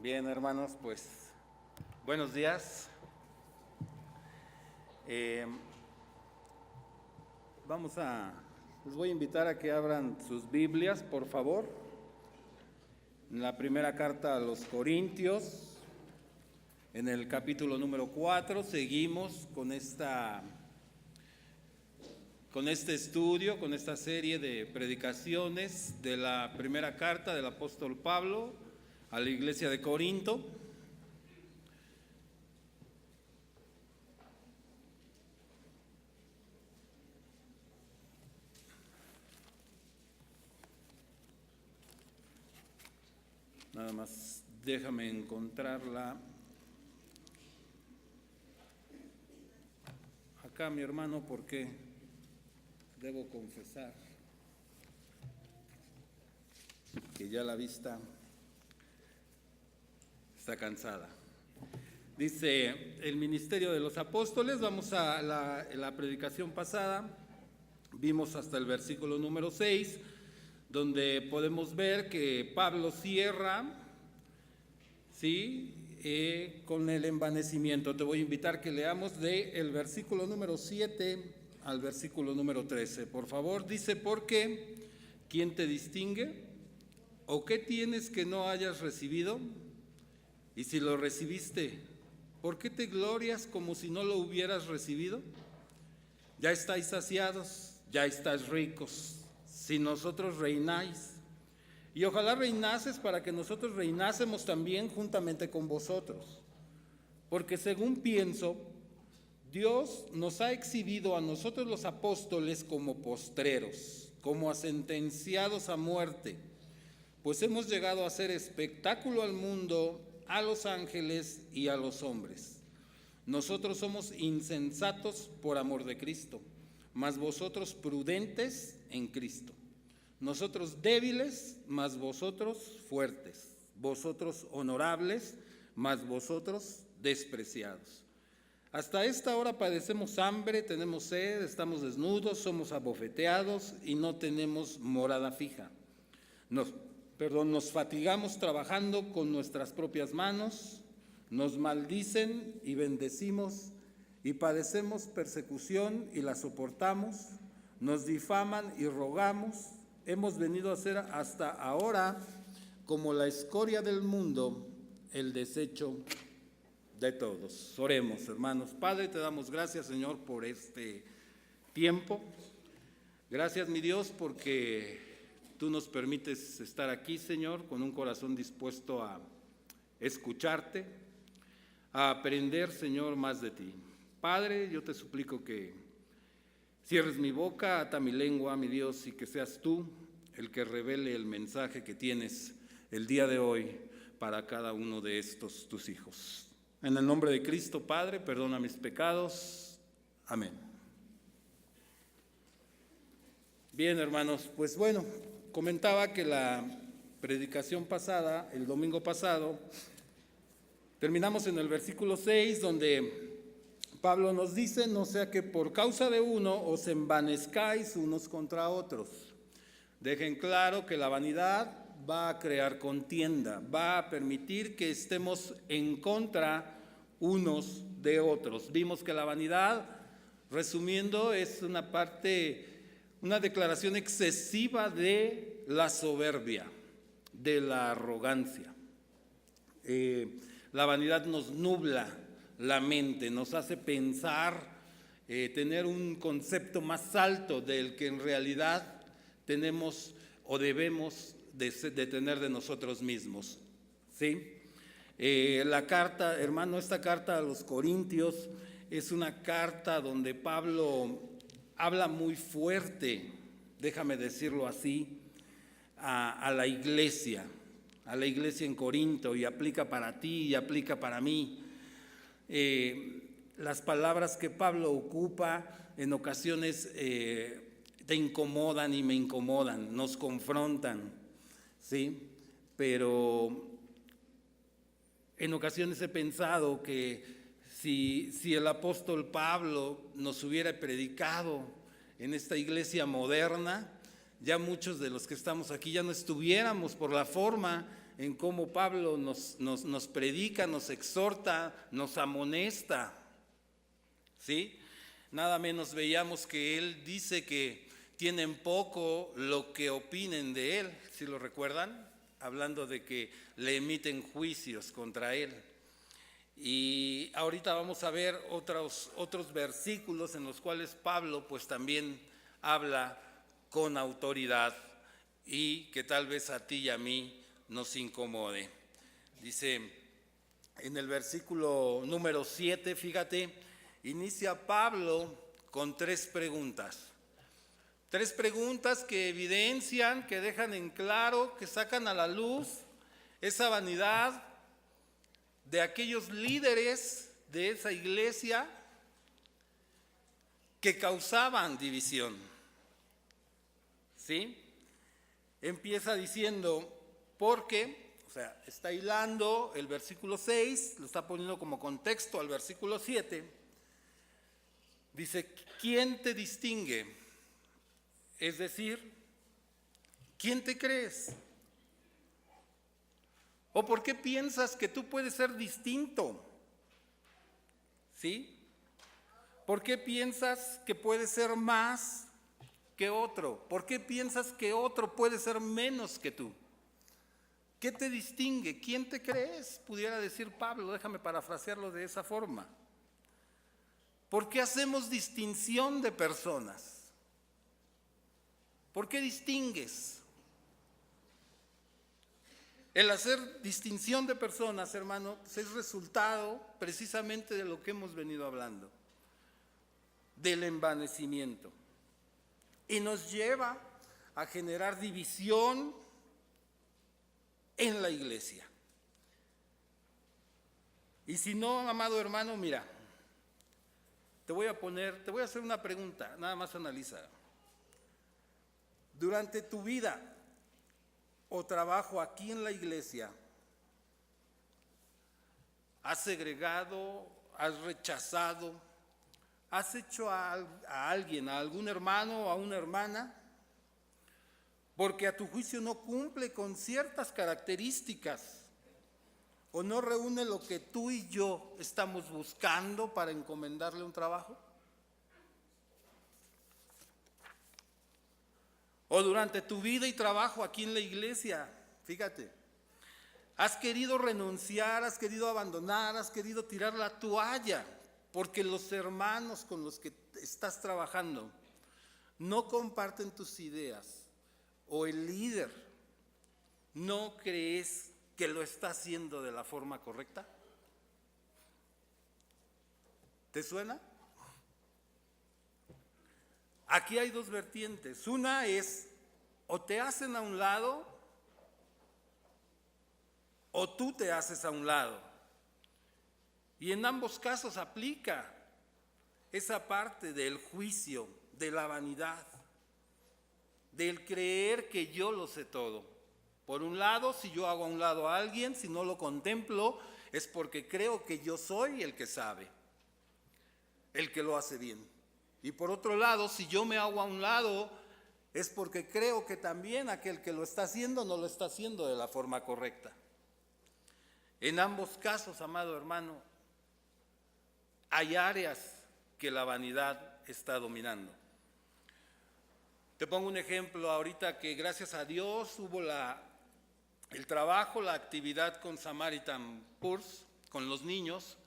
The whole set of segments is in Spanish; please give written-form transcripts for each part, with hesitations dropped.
Bien, hermanos, pues buenos días. Les voy a invitar a que abran sus Biblias, por favor. En la primera carta a los Corintios, en el capítulo número 4, seguimos con este estudio, con esta serie de predicaciones de la primera carta del apóstol Pablo a la iglesia de Corinto. Nada más déjame encontrarla. Acá, mi hermano, porque debo confesar que ya la vista está cansada. Dice el ministerio de los apóstoles. Vamos a la predicación pasada, vimos hasta el versículo número 6, donde podemos ver que Pablo cierra, ¿sí?, con el envanecimiento. Te voy a invitar que leamos del versículo número 7 al versículo número 13. Por favor, dice: ¿por qué? ¿Quién te distingue? ¿O qué tienes que no hayas recibido? Y si lo recibiste, ¿por qué te glorias como si no lo hubieras recibido? Ya estáis saciados, ya estáis ricos, si nosotros reináis. Y ojalá reinases para que nosotros reinásemos también juntamente con vosotros. Porque según pienso, Dios nos ha exhibido a nosotros los apóstoles como postreros, como a sentenciados a muerte, pues hemos llegado a ser espectáculo al mundo, a los ángeles y a los hombres. Nosotros somos insensatos por amor de Cristo, mas vosotros prudentes en Cristo. Nosotros débiles, mas vosotros fuertes. Vosotros honorables, mas vosotros despreciados. Hasta esta hora padecemos hambre, tenemos sed, estamos desnudos, somos abofeteados y no tenemos morada fija. Nos fatigamos trabajando con nuestras propias manos, nos maldicen y bendecimos, y padecemos persecución y la soportamos, nos difaman y rogamos. Hemos venido a ser hasta ahora como la escoria del mundo, el desecho de todos. Oremos, hermanos. Padre, te damos gracias, Señor, por este tiempo. Gracias, mi Dios, porque tú nos permites estar aquí, Señor, con un corazón dispuesto a escucharte, a aprender, Señor, más de ti. Padre, yo te suplico que cierres mi boca, ata mi lengua, mi Dios, y que seas tú el que revele el mensaje que tienes el día de hoy para cada uno de estos tus hijos. En el nombre de Cristo, Padre, perdona mis pecados. Amén. Bien, hermanos, pues bueno, comentaba que la predicación pasada, el domingo pasado, terminamos en el versículo 6, donde Pablo nos dice: no sea que por causa de uno os envanezcáis unos contra otros. Dejen claro que la vanidad va a crear contienda, va a permitir que estemos en contra unos de otros. Vimos que la vanidad, resumiendo, es una declaración excesiva de la soberbia, de la arrogancia. La vanidad nos nubla la mente, nos hace pensar, tener un concepto más alto del que en realidad tenemos o debemos de tener de nosotros mismos, ¿sí? La carta, hermano, esta carta a los Corintios es una carta donde Pablo habla muy fuerte, déjame decirlo así, a la iglesia en Corinto, y aplica para ti y aplica para mí. Las palabras que Pablo ocupa en ocasiones te incomodan y me incomodan, nos confrontan, ¿sí? Pero en ocasiones he pensado que si el apóstol Pablo nos hubiera predicado en esta iglesia moderna, ya muchos de los que estamos aquí ya no estuviéramos por la forma en cómo Pablo nos predica, nos exhorta, nos amonesta, ¿sí? Nada menos veíamos que él dice que tienen poco lo que opinen de él, ¿sí lo recuerdan? Hablando de que le emiten juicios contra él. Y ahorita vamos a ver otros versículos en los cuales Pablo pues también habla con autoridad y que tal vez a ti y a mí nos incomode. Dice en el versículo número 7, fíjate, inicia Pablo con 3 preguntas. 3 preguntas que evidencian, que dejan en claro, que sacan a la luz esa vanidad de aquellos líderes de esa iglesia que causaban división. ¿Sí? Empieza diciendo, porque, o sea, está hilando el versículo 6, lo está poniendo como contexto al versículo 7. Dice, ¿quién te distingue? Es decir, ¿quién te crees? ¿O por qué piensas que tú puedes ser distinto? ¿Sí? ¿Por qué piensas que puedes ser más que otro? ¿Por qué piensas que otro puede ser menos que tú? ¿Qué te distingue? ¿Quién te crees? Pudiera decir Pablo, déjame parafrasearlo de esa forma. ¿Por qué hacemos distinción de personas? ¿Por qué distingues? El hacer distinción de personas, hermano, es resultado precisamente de lo que hemos venido hablando, del envanecimiento. Y nos lleva a generar división en la iglesia. Y si no, amado hermano, mira, te voy a hacer una pregunta, nada más analiza. Durante tu vida o trabajo aquí en la iglesia, ¿has segregado, has rechazado, has hecho a alguien, a algún hermano o a una hermana, porque a tu juicio no cumple con ciertas características o no reúne lo que tú y yo estamos buscando para encomendarle un trabajo? O durante tu vida y trabajo aquí en la iglesia, fíjate, has querido renunciar, has querido abandonar, has querido tirar la toalla, porque los hermanos con los que estás trabajando no comparten tus ideas, o el líder no crees que lo está haciendo de la forma correcta. ¿Te suena? Aquí hay 2 vertientes. Una es, o te hacen a un lado, o tú te haces a un lado. Y en ambos casos aplica esa parte del juicio, de la vanidad, del creer que yo lo sé todo. Por un lado, si yo hago a un lado a alguien, si no lo contemplo, es porque creo que yo soy el que sabe, el que lo hace bien. Y por otro lado, si yo me hago a un lado, es porque creo que también aquel que lo está haciendo no lo está haciendo de la forma correcta. En ambos casos, amado hermano, hay áreas que la vanidad está dominando. Te pongo un ejemplo ahorita que gracias a Dios hubo el trabajo, la actividad con Samaritan Purse, con los niños.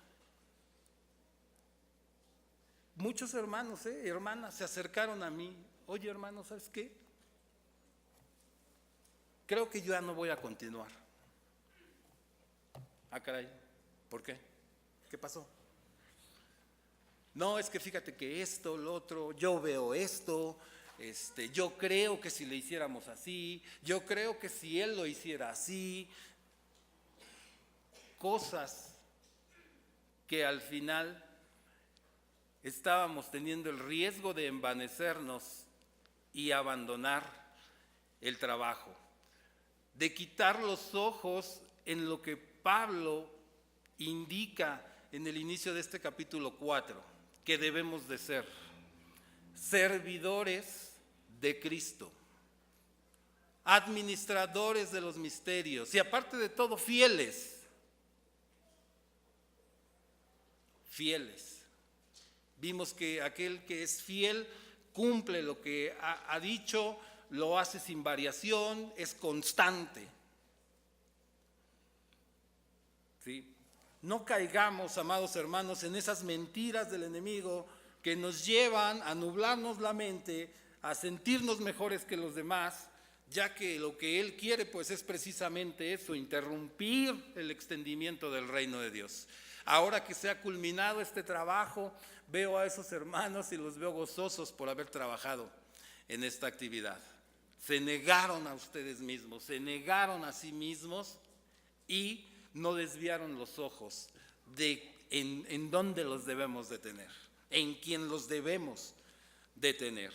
Muchos hermanos, hermanas, se acercaron a mí. Oye, hermano, ¿sabes qué? Creo que yo ya no voy a continuar. Ah, caray, ¿por qué? ¿Qué pasó? No, es que fíjate que esto, lo otro, yo veo esto, yo creo que si le hiciéramos así, yo creo que si él lo hiciera así, cosas que al final estábamos teniendo el riesgo de envanecernos y abandonar el trabajo, de quitar los ojos en lo que Pablo indica en el inicio de este capítulo 4, que debemos de ser servidores de Cristo. administradores de los misterios y aparte de todo fieles. Fieles. Vimos que aquel que es fiel cumple lo que ha dicho, lo hace sin variación, es constante. ¿Sí? No caigamos, amados hermanos, en esas mentiras del enemigo que nos llevan a nublarnos la mente, a sentirnos mejores que los demás, ya que lo que él quiere pues es precisamente eso, interrumpir el extendimiento del reino de Dios. Ahora que se ha culminado este trabajo, veo a esos hermanos y los veo gozosos por haber trabajado en esta actividad. Se negaron a ustedes mismos, se negaron a sí mismos y no desviaron los ojos en dónde los debemos de tener, en quién los debemos de tener,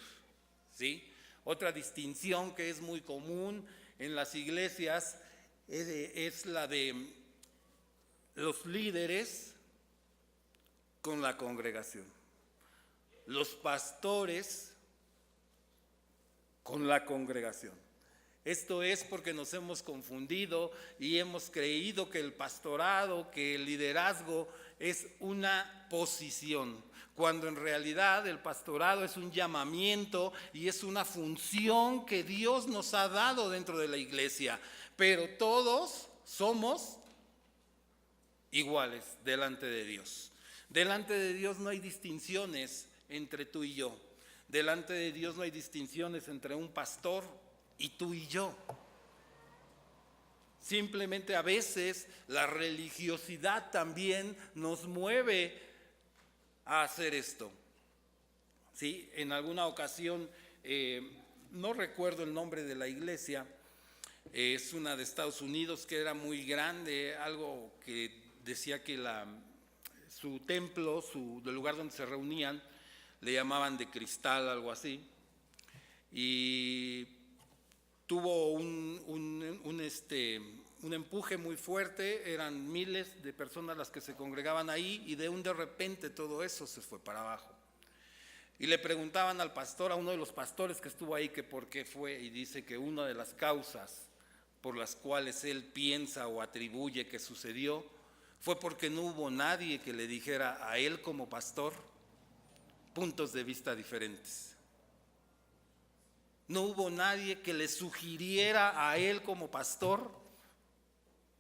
¿sí? Otra distinción que es muy común en las iglesias es la de los líderes con la congregación, los pastores con la congregación. Esto es porque nos hemos confundido y hemos creído que el pastorado, que el liderazgo es una posición, cuando en realidad el pastorado es un llamamiento y es una función que Dios nos ha dado dentro de la iglesia, pero todos somos iguales delante de Dios. Delante de Dios no hay distinciones entre tú y yo. Delante de Dios no hay distinciones entre un pastor y tú y yo. Simplemente a veces la religiosidad también nos mueve a hacer esto. ¿Sí? En alguna ocasión, no recuerdo el nombre de la iglesia, es una de Estados Unidos que era muy grande, algo que decía que su templo, el lugar donde se reunían, le llamaban de cristal, algo así, y tuvo un empuje muy fuerte, eran miles de personas las que se congregaban ahí y de repente todo eso se fue para abajo. Y le preguntaban al pastor, a uno de los pastores que estuvo ahí, que por qué fue, y dice que una de las causas por las cuales él piensa o atribuye que sucedió fue porque no hubo nadie que le dijera a él como pastor puntos de vista diferentes. No hubo nadie que le sugiriera a él como pastor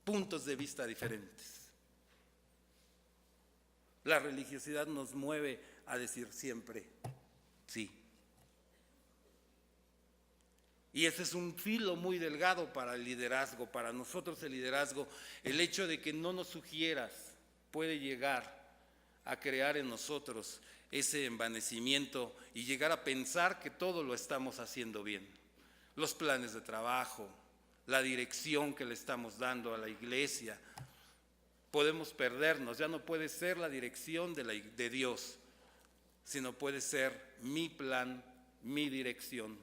puntos de vista diferentes. La religiosidad nos mueve a decir siempre sí. Y ese es un filo muy delgado para el liderazgo, para nosotros el liderazgo. El hecho de que no nos sugieras puede llegar a crear en nosotros ese envanecimiento y llegar a pensar que todo lo estamos haciendo bien. Los planes de trabajo, la dirección que le estamos dando a la iglesia, podemos perdernos. Ya no puede ser la dirección de Dios, sino puede ser mi plan, mi dirección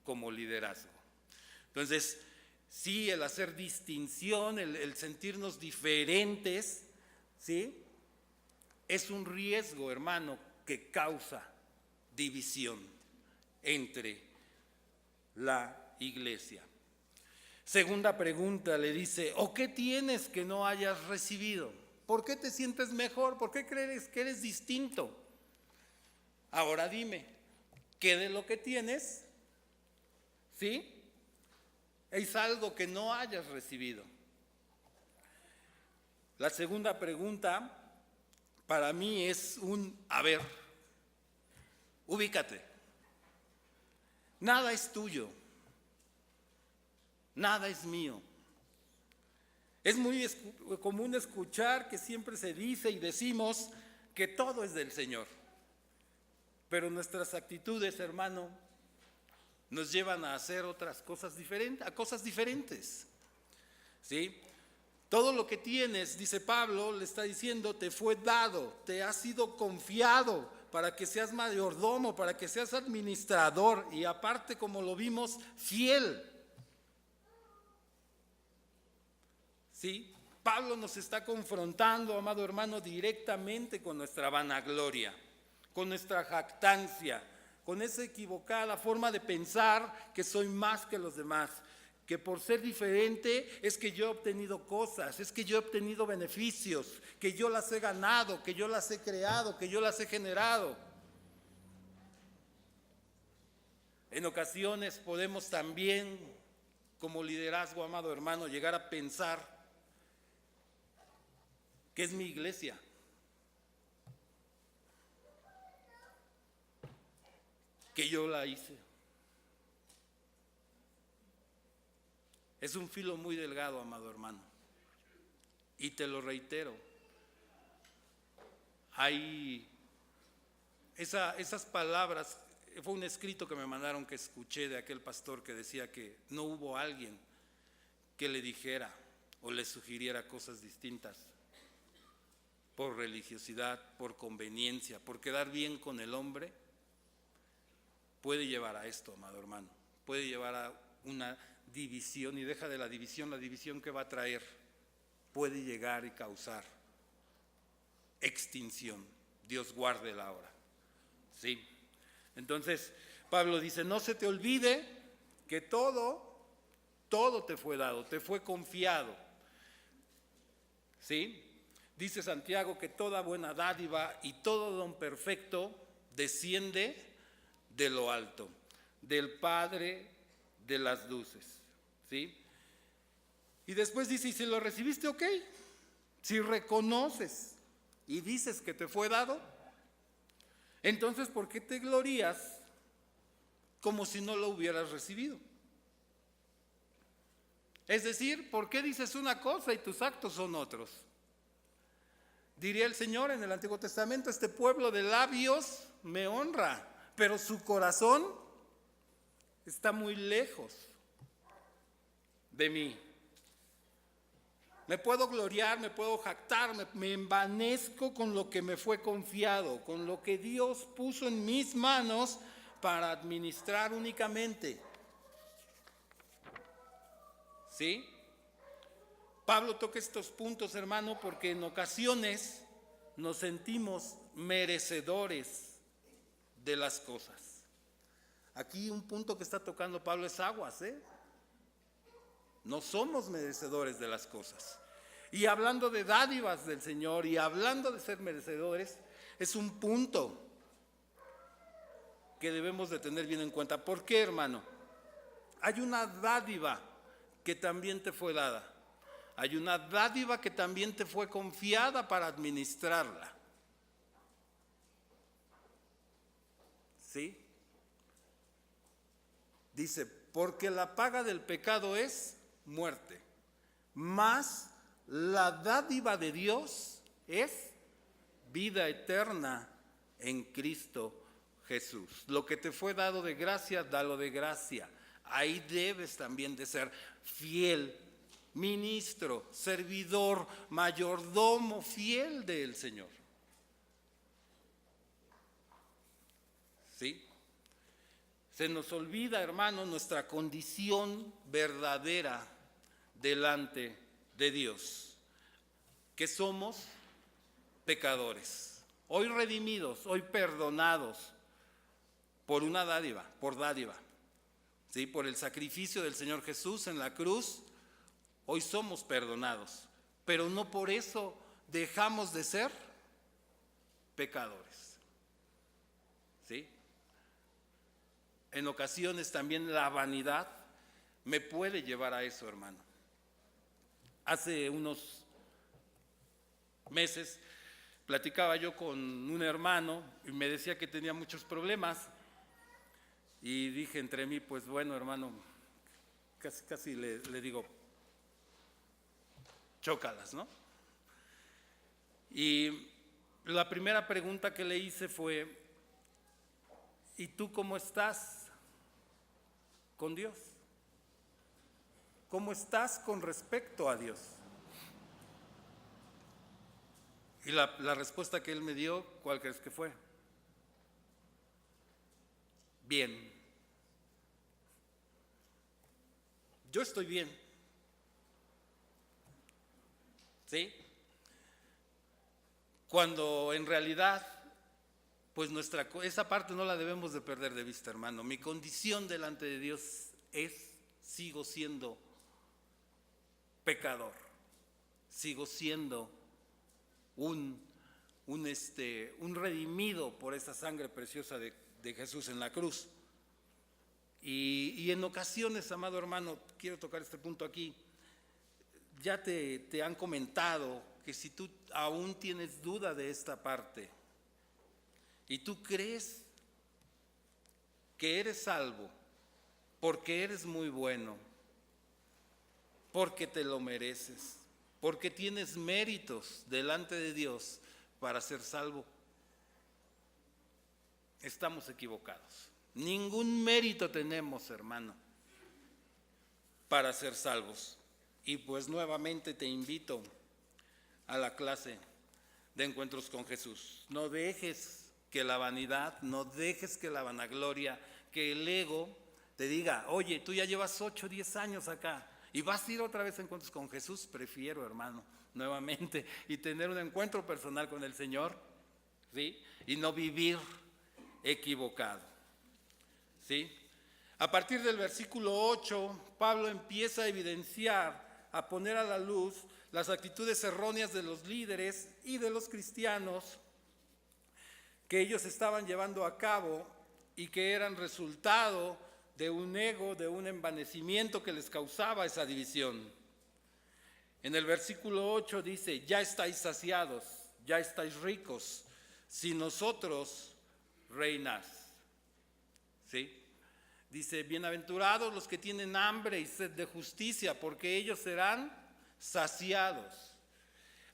como liderazgo. Entonces, sí, el hacer distinción, el sentirnos diferentes, ¿sí? Es un riesgo, hermano, que causa división entre la iglesia. Segunda pregunta le dice, ¿o qué tienes que no hayas recibido? ¿Por qué te sientes mejor? ¿Por qué crees que eres distinto? Ahora dime, ¿qué de lo que tienes? ¿Sí? Es algo que no hayas recibido. La segunda pregunta para mí es a ver, ubícate. Nada es tuyo. Nada es mío. Es muy común escuchar que siempre se dice y decimos que todo es del Señor. Pero nuestras actitudes, hermano, nos llevan a hacer otras cosas diferentes, a cosas diferentes. ¿Sí? Todo lo que tienes, dice Pablo, le está diciendo, te fue dado, te ha sido confiado para que seas mayordomo, para que seas administrador y aparte, como lo vimos, fiel. ¿Sí? Pablo nos está confrontando, amado hermano, directamente con nuestra vanagloria, con nuestra jactancia, con esa equivocada forma de pensar que soy más que los demás, que por ser diferente es que yo he obtenido cosas, es que yo he obtenido beneficios, que yo las he ganado, que yo las he creado, que yo las he generado. En ocasiones podemos también, como liderazgo, amado hermano, llegar a pensar que es mi iglesia. Que yo la hice. Es un filo muy delgado, amado hermano. Y te lo reitero. Hay esas palabras, fue un escrito que me mandaron que escuché de aquel pastor que decía que no hubo alguien que le dijera o le sugiriera cosas distintas por religiosidad, por conveniencia, por quedar bien con el hombre. Puede llevar a esto, amado hermano, puede llevar a una división, y deja de la división que va a traer, puede llegar y causar extinción. Dios guarde la hora. ¿Sí? Entonces, Pablo dice, no se te olvide que todo te fue dado, te fue confiado. ¿Sí? Dice Santiago que toda buena dádiva y todo don perfecto desciende de lo alto, del Padre de las luces. ¿Sí? Y después dice, y si lo recibiste, ok, si reconoces y dices que te fue dado, entonces ¿por qué te glorías como si no lo hubieras recibido? Es decir, ¿por qué dices una cosa y tus actos son otros? Diría el Señor en el Antiguo Testamento, este pueblo de labios me honra, pero su corazón está muy lejos de mí. Me puedo gloriar, me puedo jactar, me envanezco con lo que me fue confiado, con lo que Dios puso en mis manos para administrar únicamente. ¿Sí? Pablo toca estos puntos, hermano, porque en ocasiones nos sentimos merecedores de las cosas. Aquí un punto que está tocando Pablo es aguas, No somos merecedores de las cosas. Y hablando de dádivas del Señor y hablando de ser merecedores, es un punto que debemos de tener bien en cuenta. ¿Por qué, hermano? Hay una dádiva que también te fue dada. Hay una dádiva que también te fue confiada para administrarla. ¿Sí? Dice, porque la paga del pecado es muerte, mas la dádiva de Dios es vida eterna en Cristo Jesús. Lo que te fue dado de gracia, dalo de gracia. Ahí debes también de ser fiel, ministro, servidor, mayordomo, fiel del Señor. ¿Sí? Se nos olvida, hermano, nuestra condición verdadera delante de Dios, que somos pecadores, hoy redimidos, hoy perdonados por una dádiva, ¿sí? Por el sacrificio del Señor Jesús en la cruz, hoy somos perdonados, pero no por eso dejamos de ser pecadores, ¿sí? En ocasiones también la vanidad me puede llevar a eso, hermano. Hace unos meses platicaba yo con un hermano y me decía que tenía muchos problemas y dije entre mí, pues bueno, hermano, casi le digo, chócalas, ¿no? Y la primera pregunta que le hice fue, ¿y tú cómo estás con Dios? ¿Cómo estás con respecto a Dios? Y la respuesta que él me dio, ¿cuál crees que fue? Bien. Yo estoy bien. ¿Sí? Cuando en realidad, pues esa parte no la debemos de perder de vista, hermano. Mi condición delante de Dios sigo siendo pecador. Sigo siendo un redimido por esa sangre preciosa de Jesús en la cruz. Y en ocasiones, amado hermano, quiero tocar este punto aquí, ya te han comentado que si tú aún tienes duda de esta parte y tú crees que eres salvo porque eres muy bueno, porque te lo mereces, porque tienes méritos delante de Dios para ser salvo, estamos equivocados. Ningún mérito tenemos, hermano, para ser salvos. Y pues nuevamente te invito a la clase de Encuentros con Jesús. No dejes que la vanidad, no dejes que la vanagloria, que el ego te diga, oye, tú ya llevas 8 o 10 años acá y vas a ir otra vez a Encuentros con Jesús. Prefiero, hermano, nuevamente, y tener un encuentro personal con el Señor, ¿sí? Y no vivir equivocado, ¿sí? A partir del versículo 8, Pablo empieza a evidenciar, a poner a la luz las actitudes erróneas de los líderes y de los cristianos que ellos estaban llevando a cabo y que eran resultado de un ego, de un envanecimiento que les causaba esa división. En el versículo 8 dice, ya estáis saciados, ya estáis ricos, si nosotros reinas. ¿Sí? Dice, bienaventurados los que tienen hambre y sed de justicia, porque ellos serán saciados.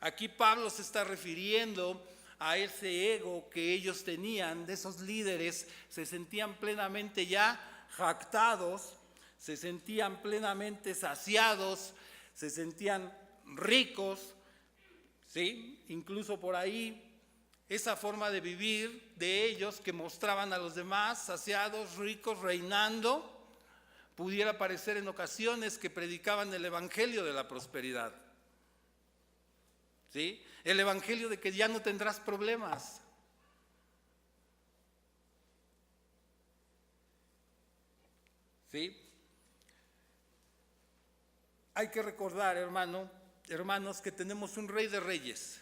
Aquí Pablo se está refiriendo a ese ego que ellos tenían, de esos líderes, se sentían plenamente ya jactados, se sentían plenamente saciados, se sentían ricos, ¿sí? Incluso por ahí esa forma de vivir de ellos que mostraban a los demás saciados, ricos, reinando, pudiera parecer en ocasiones que predicaban el evangelio de la prosperidad, ¿sí? El evangelio de que ya no tendrás problemas. ¿Sí? Hay que recordar, hermanos, que tenemos un rey de reyes.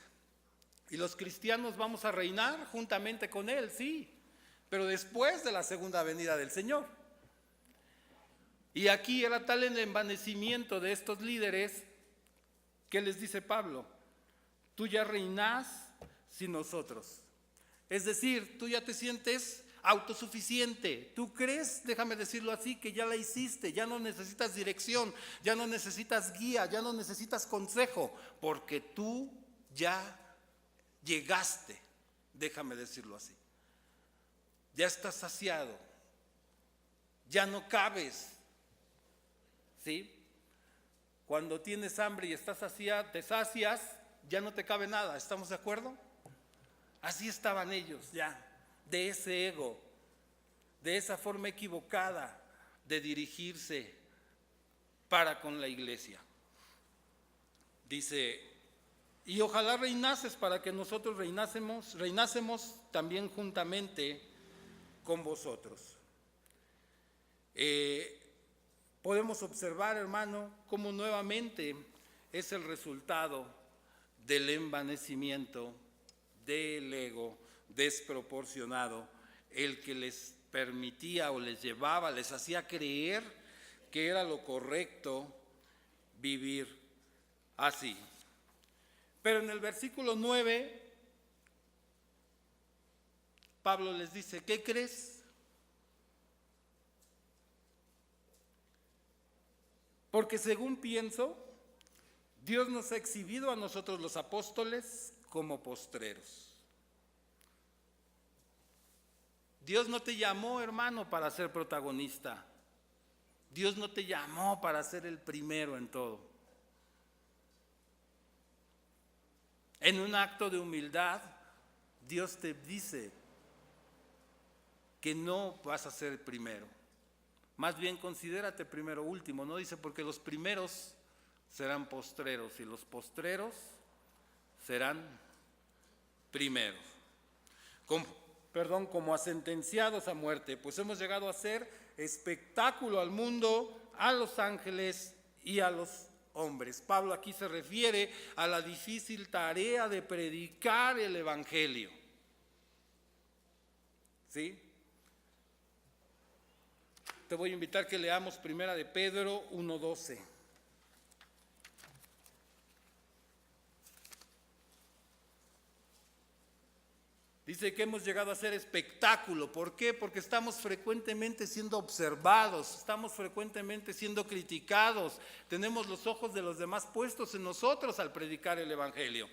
Y los cristianos vamos a reinar juntamente con él, sí, pero después de la segunda venida del Señor. Y aquí era tal el envanecimiento de estos líderes que les dice Pablo, tú ya reinás sin nosotros. Es decir, tú ya te sientes autosuficiente. Tú crees, déjame decirlo así, que ya la hiciste, ya no necesitas dirección, ya no necesitas guía, ya no necesitas consejo, porque tú ya llegaste, déjame decirlo así. Ya estás saciado, ya no cabes, ¿sí? Cuando tienes hambre y estás saciado, te sacias, ya no te cabe nada, ¿estamos de acuerdo? Así estaban ellos ya, de ese ego, de esa forma equivocada de dirigirse para con la iglesia. Dice, y ojalá reinases para que nosotros reinásemos también juntamente con vosotros. Podemos observar, hermano, cómo nuevamente es el resultado del envanecimiento, del ego desproporcionado, el que les permitía o les llevaba, les hacía creer que era lo correcto vivir así. Pero en el versículo 9, Pablo les dice, ¿qué crees? Porque según pienso, Dios nos ha exhibido a nosotros los apóstoles como postreros. Dios no te llamó, hermano, para ser protagonista. Dios no te llamó para ser el primero en todo. En un acto de humildad, Dios te dice que no vas a ser el primero. Más bien considérate primero último, ¿no? Dice, porque los primeros serán postreros y los postreros serán primeros. Como sentenciados a muerte, pues hemos llegado a ser espectáculo al mundo, a los ángeles y a los hombres. Pablo aquí se refiere a la difícil tarea de predicar el evangelio. ¿Sí? Te voy a invitar que leamos Primera de Pedro 1:12. Dice que hemos llegado a ser espectáculo. ¿Por qué? Porque estamos frecuentemente siendo observados, estamos frecuentemente siendo criticados, tenemos los ojos de los demás puestos en nosotros al predicar el evangelio.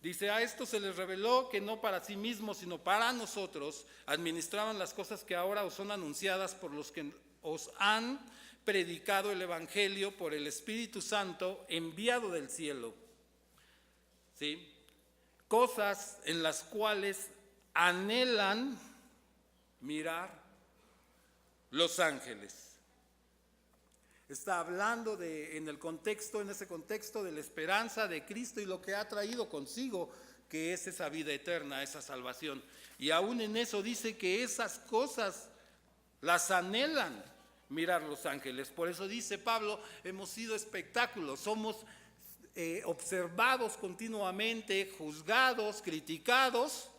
Dice, a esto se les reveló que no para sí mismos, sino para nosotros, administraban las cosas que ahora os son anunciadas por los que os han predicado el evangelio por el Espíritu Santo enviado del cielo. ¿Sí? Cosas en las cuales anhelan mirar los ángeles. Está hablando en ese contexto de la esperanza de Cristo y lo que ha traído consigo, que es esa vida eterna, esa salvación. Y aún en eso dice que esas cosas las anhelan mirar los ángeles. Por eso dice Pablo, hemos sido espectáculos, somos observados continuamente, juzgados, criticados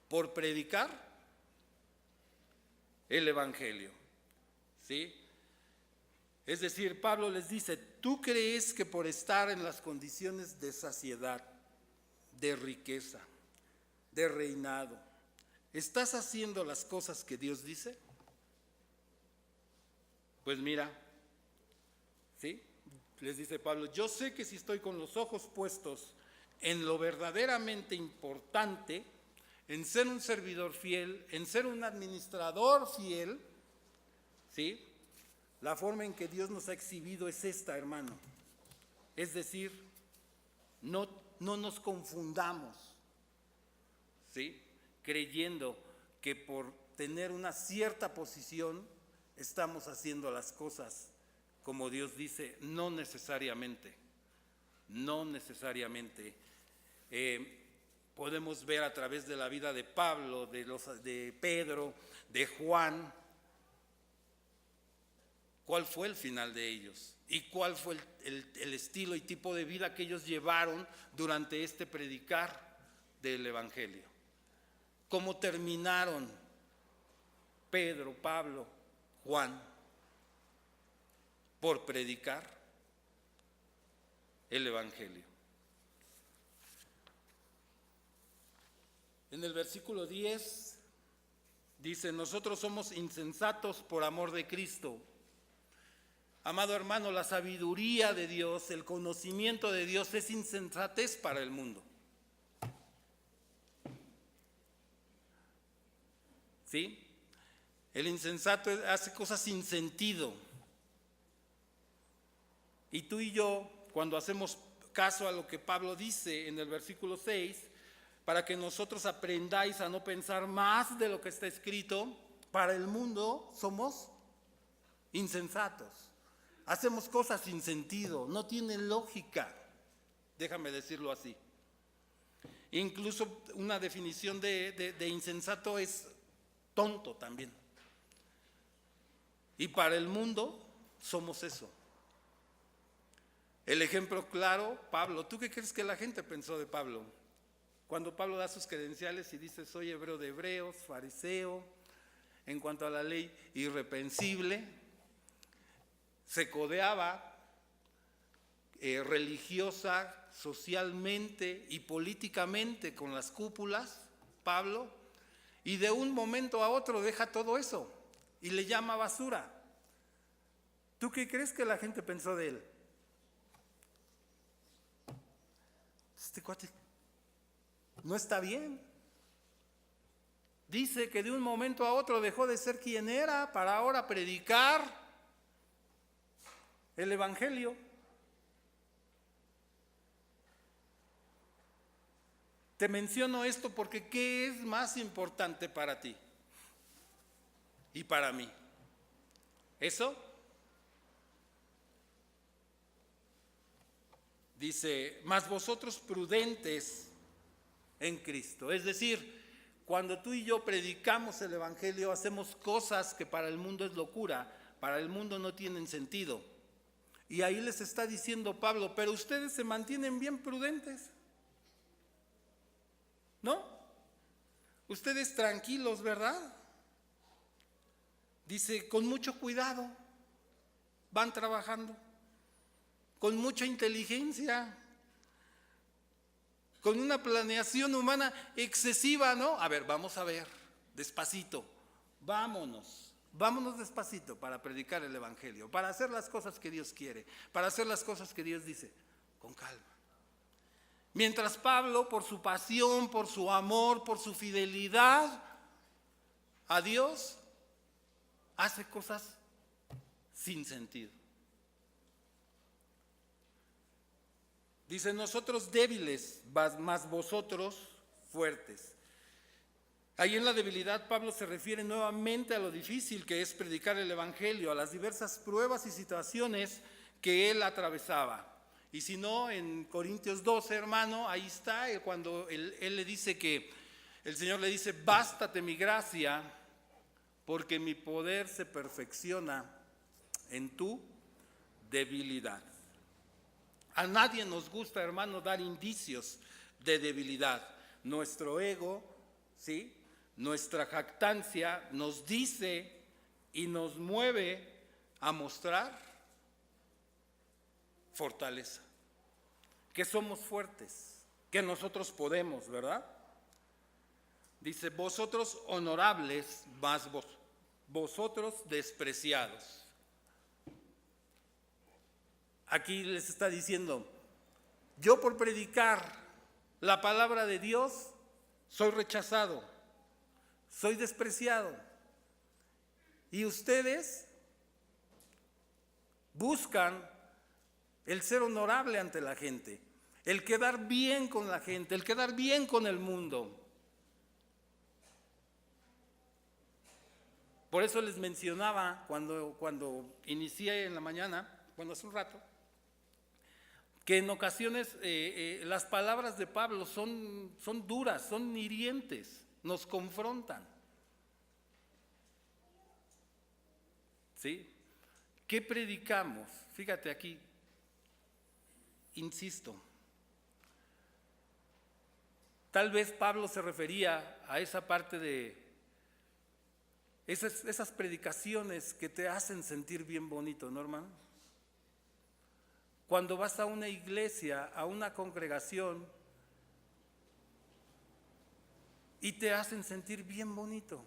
por predicar el evangelio. ¿Sí? Es decir, Pablo les dice, ¿tú crees que por estar en las condiciones de saciedad, de riqueza, de reinado, estás haciendo las cosas que Dios dice? Pues mira, ¿sí? Les dice Pablo, yo sé que si estoy con los ojos puestos en lo verdaderamente importante, en ser un servidor fiel, en ser un administrador fiel, ¿sí? La forma en que Dios nos ha exhibido es esta, hermano. Es decir, no nos confundamos, ¿sí? Creyendo que por tener una cierta posición estamos haciendo las cosas como Dios dice, no necesariamente. Podemos ver a través de la vida de Pablo, de Pedro, de Juan, cuál fue el final de ellos y cuál fue el estilo y tipo de vida que ellos llevaron durante este predicar del evangelio. Cómo terminaron Pedro, Pablo, Juan, por predicar el evangelio. En el versículo 10 dice, nosotros somos insensatos por amor de Cristo. Amado hermano, la sabiduría de Dios, el conocimiento de Dios es insensatez para el mundo. ¿Sí? El insensato hace cosas sin sentido. Y tú y yo, cuando hacemos caso a lo que Pablo dice en el versículo 6, para que nosotros aprendáis a no pensar más de lo que está escrito, para el mundo somos insensatos. Hacemos cosas sin sentido, no tiene lógica, déjame decirlo así. Incluso una definición de insensato es tonto también. Y para el mundo somos eso. El ejemplo claro, Pablo. ¿Tú qué crees que la gente pensó de Pablo? Cuando Pablo da sus credenciales y dice, soy hebreo de hebreos, fariseo, en cuanto a la ley, irreprensible, se codeaba religiosa, socialmente y políticamente con las cúpulas, Pablo, y de un momento a otro deja todo eso y le llama basura. ¿Tú qué crees que la gente pensó de él? Este cuate no está bien. Dice que de un momento a otro dejó de ser quien era para ahora predicar el evangelio. Te menciono esto porque ¿qué es más importante para ti y para mí? ¿Eso? Dice, mas vosotros prudentes en Cristo. Es decir, cuando tú y yo predicamos el evangelio, hacemos cosas que para el mundo es locura, para el mundo no tienen sentido. Y ahí les está diciendo Pablo, pero ustedes se mantienen bien prudentes, ¿no? Ustedes tranquilos, ¿verdad? Dice, con mucho cuidado, van trabajando, con mucha inteligencia, con una planeación humana excesiva, ¿no? A ver, vamos a ver, despacito, vámonos despacito para predicar el evangelio, para hacer las cosas que Dios quiere, para hacer las cosas que Dios dice, con calma. Mientras Pablo, por su pasión, por su amor, por su fidelidad a Dios, hace cosas sin sentido. Dice, nosotros débiles, más vosotros fuertes. Ahí en la debilidad Pablo se refiere nuevamente a lo difícil que es predicar el evangelio, a las diversas pruebas y situaciones que él atravesaba. Y si no, en Corintios 12, hermano, ahí está, cuando él le dice que, el Señor le dice, bástate mi gracia, porque mi poder se perfecciona en tu debilidad. A nadie nos gusta, hermano, dar indicios de debilidad. Nuestro ego, ¿sí?, nuestra jactancia nos dice y nos mueve a mostrar fortaleza, que somos fuertes, que nosotros podemos, ¿verdad? Dice, vosotros honorables, más vosotros despreciados. Aquí les está diciendo, yo por predicar la palabra de Dios soy rechazado, soy despreciado. Y ustedes buscan el ser honorable ante la gente, el quedar bien con la gente, el quedar bien con el mundo. Por eso les mencionaba cuando inicié en la mañana, hace un rato, que en ocasiones las palabras de Pablo son duras, son hirientes, nos confrontan. ¿Sí? ¿Qué predicamos? Fíjate aquí, insisto, tal vez Pablo se refería a esa parte de esas predicaciones que te hacen sentir bien bonito, ¿no, hermano? Cuando vas a una iglesia, a una congregación, y te hacen sentir bien bonito,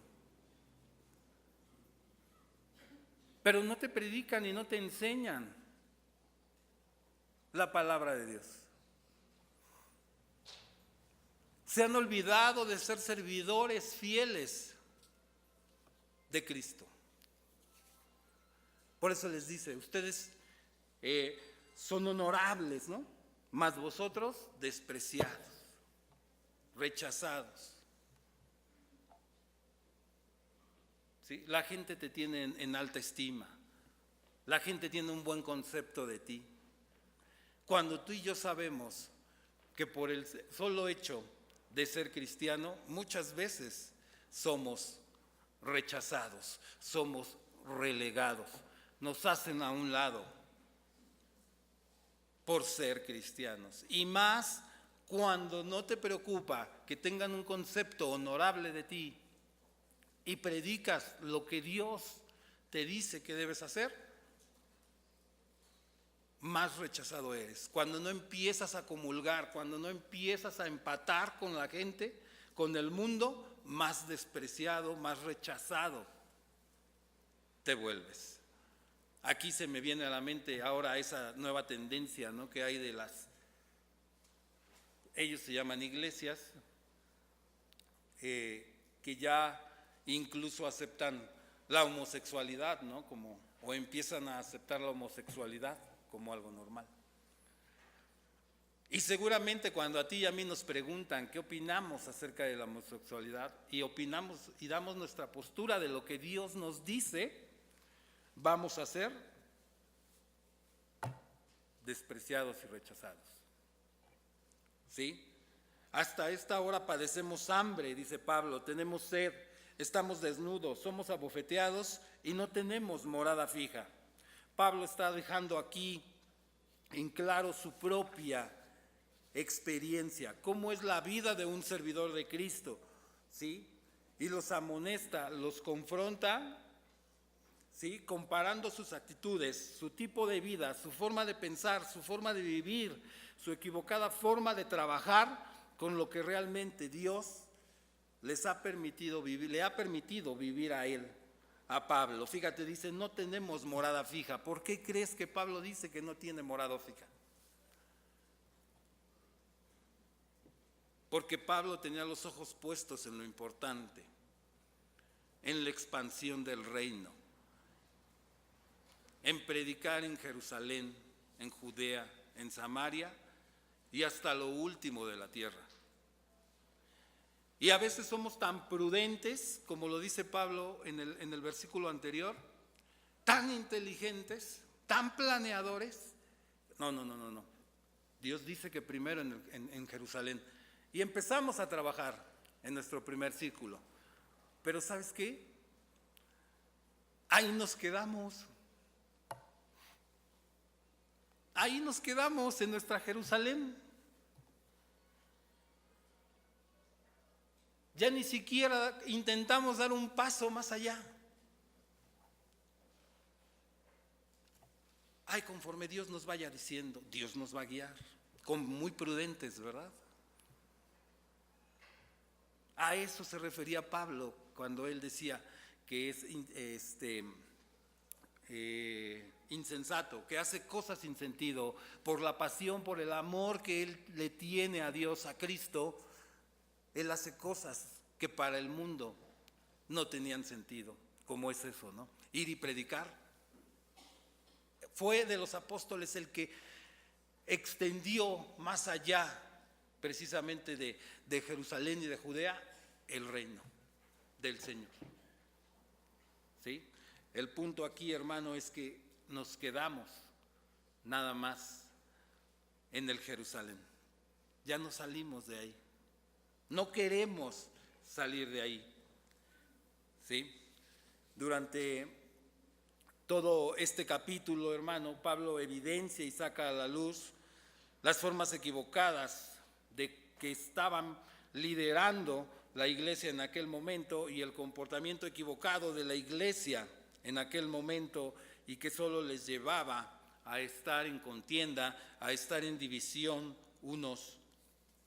pero no te predican y no te enseñan la palabra de Dios. Se han olvidado de ser servidores fieles de Cristo. Por eso les dice, ustedes son honorables, ¿no? Mas vosotros despreciados, rechazados. ¿Sí? La gente te tiene en alta estima, la gente tiene un buen concepto de ti. Cuando tú y yo sabemos que por el solo hecho de ser cristiano, muchas veces somos rechazados, somos relegados, nos hacen a un lado por ser cristianos. Y más cuando no te preocupa que tengan un concepto honorable de ti y predicas lo que Dios te dice que debes hacer, más rechazado eres. Cuando no empiezas a comulgar, cuando no empiezas a empatar con la gente, con el mundo, más despreciado, más rechazado te vuelves. Aquí se me viene a la mente ahora esa nueva tendencia, ¿no?, que hay de ellos se llaman iglesias, que ya incluso aceptan la homosexualidad, ¿no?, o empiezan a aceptar la homosexualidad como algo normal. Y seguramente cuando a ti y a mí nos preguntan qué opinamos acerca de la homosexualidad y opinamos y damos nuestra postura de lo que Dios nos dice, vamos a ser despreciados y rechazados. ¿Sí? Hasta esta hora padecemos hambre, dice Pablo, tenemos sed, estamos desnudos, somos abofeteados y no tenemos morada fija. Pablo está dejando aquí en claro su propia experiencia, cómo es la vida de un servidor de Cristo, ¿sí? Y los amonesta, los confronta, ¿sí? Comparando sus actitudes, su tipo de vida, su forma de pensar, su forma de vivir, su equivocada forma de trabajar con lo que realmente Dios les ha permitido vivir, le ha permitido vivir a él, a Pablo. Fíjate, dice, no tenemos morada fija. ¿Por qué crees que Pablo dice que no tiene morada fija? Porque Pablo tenía los ojos puestos en lo importante, en la expansión del reino, en predicar en Jerusalén, en Judea, en Samaria y hasta lo último de la tierra. Y a veces somos tan prudentes, como lo dice Pablo en el versículo anterior, tan inteligentes, tan planeadores. No. Dios dice que primero en Jerusalén. Y empezamos a trabajar en nuestro primer círculo. Pero ¿sabes qué? Ahí nos quedamos. Ahí nos quedamos en nuestra Jerusalén. Ya ni siquiera intentamos dar un paso más allá. Ay, conforme Dios nos vaya diciendo, Dios nos va a guiar. Muy prudentes, ¿verdad? A eso se refería Pablo cuando él decía que es insensato, que hace cosas sin sentido, por la pasión, por el amor que él le tiene a Dios, a Cristo. Él hace cosas que para el mundo no tenían sentido, como es eso, ¿no? Ir y predicar. Fue de los apóstoles el que extendió más allá, precisamente de Jerusalén y de Judea, el reino del Señor. ¿Sí? El punto aquí, hermano, es que nos quedamos nada más en el Jerusalén. Ya no salimos de ahí. No queremos salir de ahí. ¿Sí? Durante todo este capítulo, hermano, Pablo evidencia y saca a la luz las formas equivocadas de que estaban liderando la iglesia en aquel momento y el comportamiento equivocado de la iglesia en aquel momento, y que solo les llevaba a estar en contienda, a estar en división unos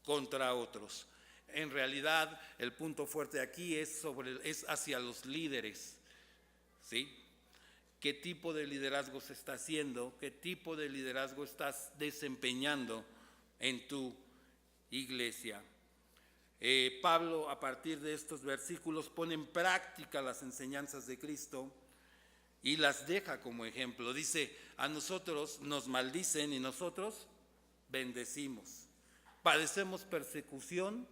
contra otros. En realidad, el punto fuerte aquí es hacia los líderes, ¿sí? ¿Qué tipo de liderazgo se está haciendo? ¿Qué tipo de liderazgo estás desempeñando en tu iglesia? Pablo, a partir de estos versículos, pone en práctica las enseñanzas de Cristo y las deja como ejemplo. Dice, a nosotros nos maldicen y nosotros bendecimos. Padecemos persecución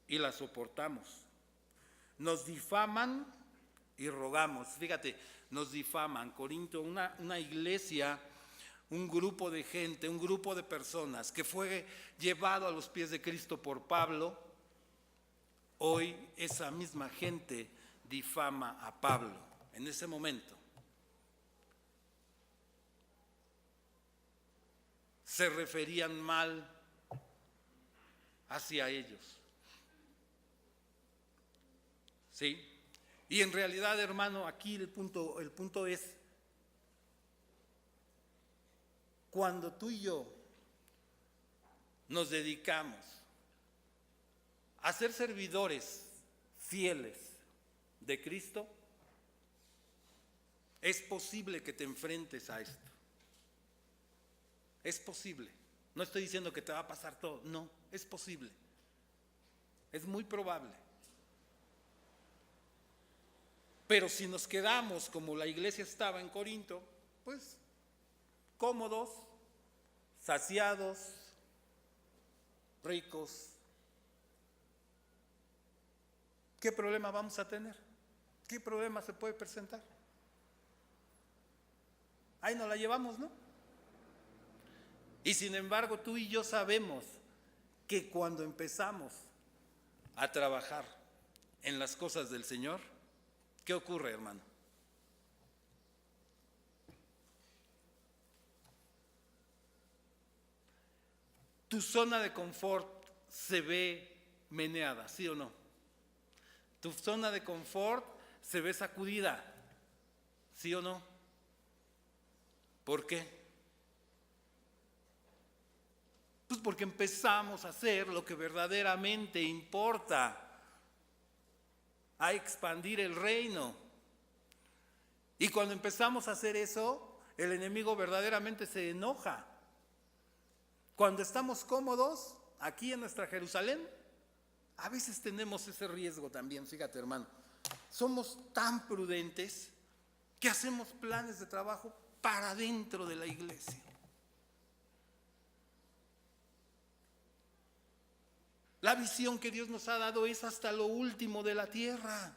y la soportamos. Nos difaman y rogamos. Fíjate, nos difaman. Corinto, una iglesia, un grupo de gente, un grupo de personas que fue llevado a los pies de Cristo por Pablo. Hoy esa misma gente difama a Pablo en ese momento. Se referían mal hacia ellos. ¿Sí? Y en realidad, hermano, aquí el punto es, cuando tú y yo nos dedicamos a ser servidores fieles de Cristo, es posible que te enfrentes a esto. Es posible. No estoy diciendo que te va a pasar todo, no, es posible. Es muy probable. Pero si nos quedamos como la iglesia estaba en Corinto, pues cómodos, saciados, ricos, ¿qué problema vamos a tener? ¿Qué problema se puede presentar? Ahí nos la llevamos, ¿no? Y sin embargo, tú y yo sabemos que cuando empezamos a trabajar en las cosas del Señor, ¿qué ocurre, hermano? tu zona de confort se ve meneada, ¿sí o no? Tu zona de confort se ve sacudida, ¿sí o no? ¿Por qué? Pues porque empezamos a hacer lo que verdaderamente importa, a expandir el reino. Y cuando empezamos a hacer eso, el enemigo verdaderamente se enoja. Cuando estamos cómodos aquí en nuestra Jerusalén, a veces tenemos ese riesgo también, fíjate hermano. Somos tan prudentes que hacemos planes de trabajo para dentro de la iglesia. La visión que Dios nos ha dado es hasta lo último de la tierra.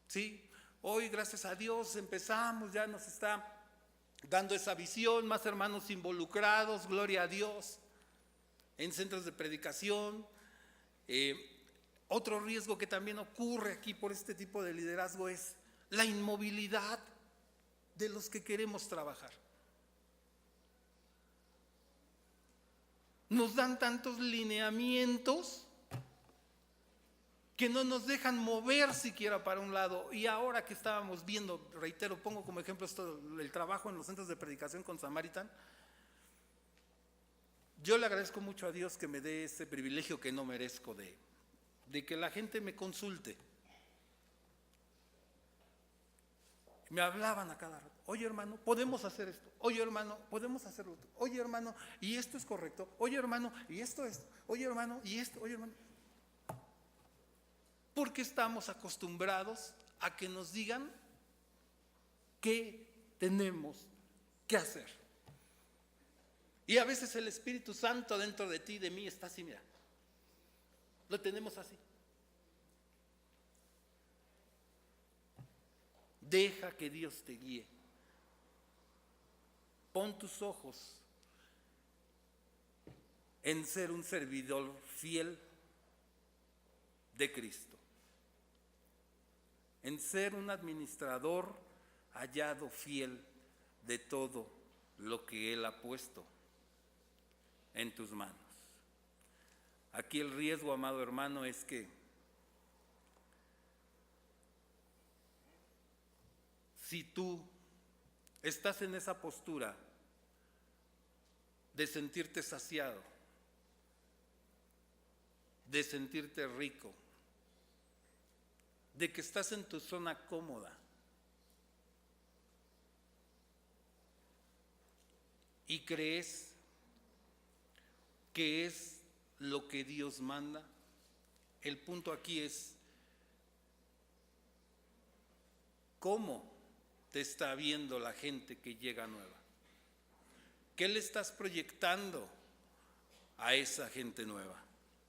Sí, hoy gracias a Dios empezamos, ya nos está dando esa visión, más hermanos involucrados, gloria a Dios, en centros de predicación. Otro riesgo que también ocurre aquí por este tipo de liderazgo es la inmovilidad de los que queremos trabajar. Nos dan tantos lineamientos que no nos dejan mover siquiera para un lado. Y ahora que estábamos viendo, reitero, pongo como ejemplo esto, el trabajo en los centros de predicación con Samaritan. Yo le agradezco mucho a Dios que me dé ese privilegio que no merezco de que la gente me consulte. Me hablaban a cada rato. Oye hermano, podemos hacer esto. Oye hermano, podemos hacer lo otro. Oye hermano, y esto es correcto. Oye hermano, y esto es. Oye hermano, y esto. Oye hermano. Porque estamos acostumbrados a que nos digan qué tenemos que hacer. Y a veces el Espíritu Santo dentro de ti y de mí está así, mira. Lo tenemos así. Deja que Dios te guíe. Pon tus ojos en ser un servidor fiel de Cristo, en ser un administrador hallado fiel de todo lo que Él ha puesto en tus manos. Aquí el riesgo, amado hermano, es que si tú estás en esa postura de sentirte saciado, de sentirte rico, de que estás en tu zona cómoda y crees que es lo que Dios manda, el punto aquí es cómo te está viendo la gente que llega nueva. ¿Qué le estás proyectando a esa gente nueva?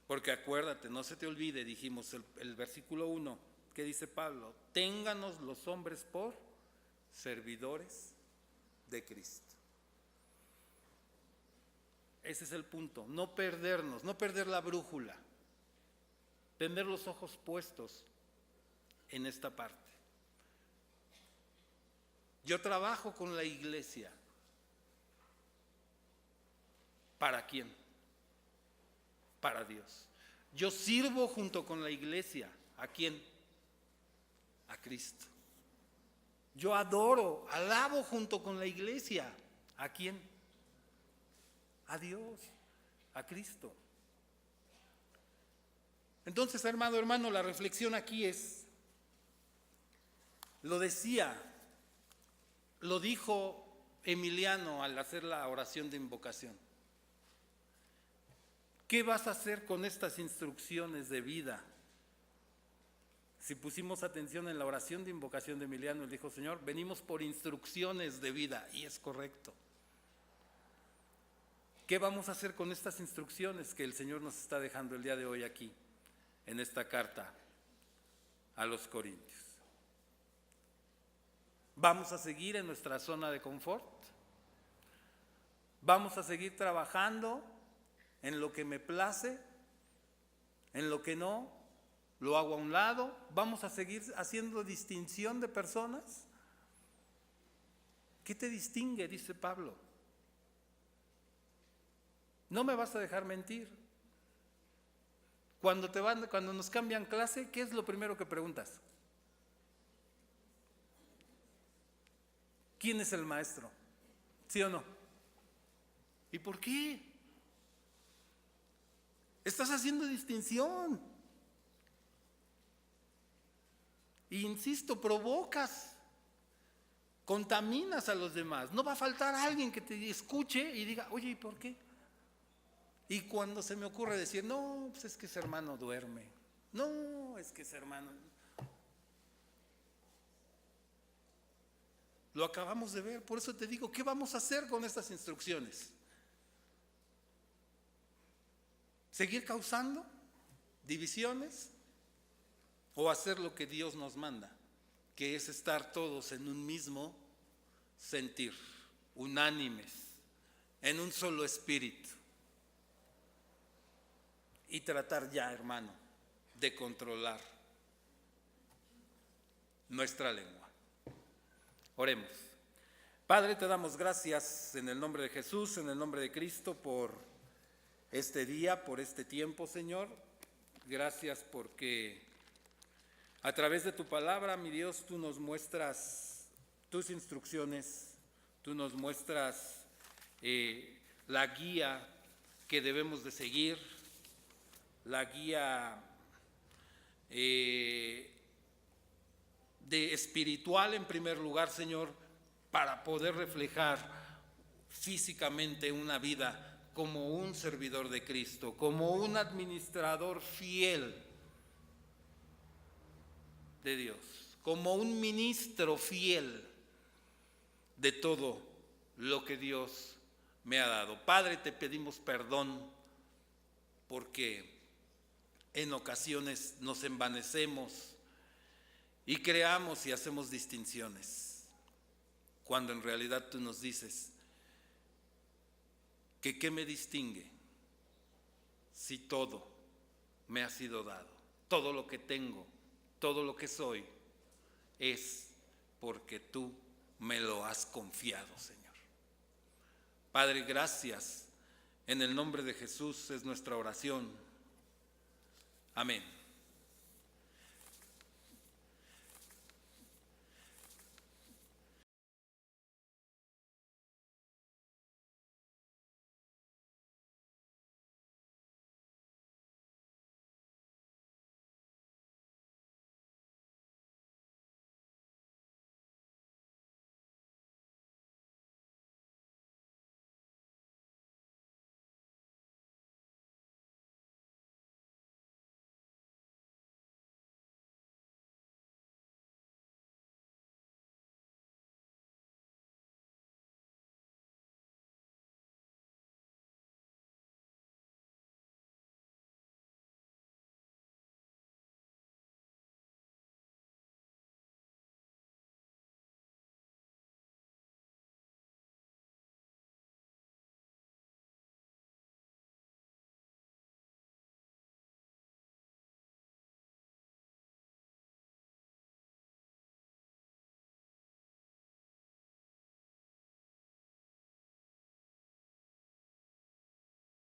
Porque acuérdate, no se te olvide, dijimos el versículo 1, que dice Pablo, ténganos los hombres por servidores de Cristo. Ese es el punto, no perdernos, no perder la brújula, tener los ojos puestos en esta parte. Yo trabajo con la iglesia. ¿Para quién? Para Dios. Yo sirvo junto con la iglesia. ¿A quién? A Cristo. Yo adoro, alabo junto con la iglesia. ¿A quién? A Dios, a Cristo. Entonces, hermano, la reflexión aquí es, lo decía, lo dijo Emiliano al hacer la oración de invocación. ¿Qué vas a hacer con estas instrucciones de vida? Si pusimos atención en la oración de invocación de Emiliano, él dijo, Señor, venimos por instrucciones de vida, y es correcto. ¿Qué vamos a hacer con estas instrucciones que el Señor nos está dejando el día de hoy aquí, en esta carta a los Corintios? ¿Vamos a seguir en nuestra zona de confort? ¿Vamos a seguir trabajando en lo que me place? ¿En lo que no? ¿Lo hago a un lado? ¿Vamos a seguir haciendo distinción de personas? ¿Qué te distingue? Dice Pablo. No me vas a dejar mentir. Cuando nos cambian clase, ¿qué es lo primero que preguntas? ¿Quién es el maestro? ¿Sí o no? ¿Y por qué? Estás haciendo distinción. E insisto, provocas, contaminas a los demás. No va a faltar alguien que te escuche y diga, oye, ¿y por qué? Y cuando se me ocurre decir, no, pues es que ese hermano duerme. No, es que ese hermano... Lo acabamos de ver, por eso te digo, ¿qué vamos a hacer con estas instrucciones? ¿Seguir causando divisiones? ¿O hacer lo que Dios nos manda? Que es estar todos en un mismo sentir, unánimes, en un solo espíritu. Y tratar ya, hermano, de controlar nuestra lengua. Oremos. Padre, te damos gracias en el nombre de Jesús, en el nombre de Cristo, por este día, por este tiempo, Señor. Gracias porque a través de tu palabra, mi Dios, tú nos muestras tus instrucciones, tú nos muestras la guía que debemos de seguir, la guía de espiritual en primer lugar, Señor, para poder reflejar físicamente una vida como un servidor de Cristo, como un administrador fiel de Dios, como un ministro fiel de todo lo que Dios me ha dado. Padre, te pedimos perdón porque en ocasiones nos envanecemos y creamos y hacemos distinciones, cuando en realidad tú nos dices que qué me distingue si todo me ha sido dado, todo lo que tengo, todo lo que soy, es porque tú me lo has confiado, Señor. Padre, gracias. En el nombre de Jesús es nuestra oración. Amén.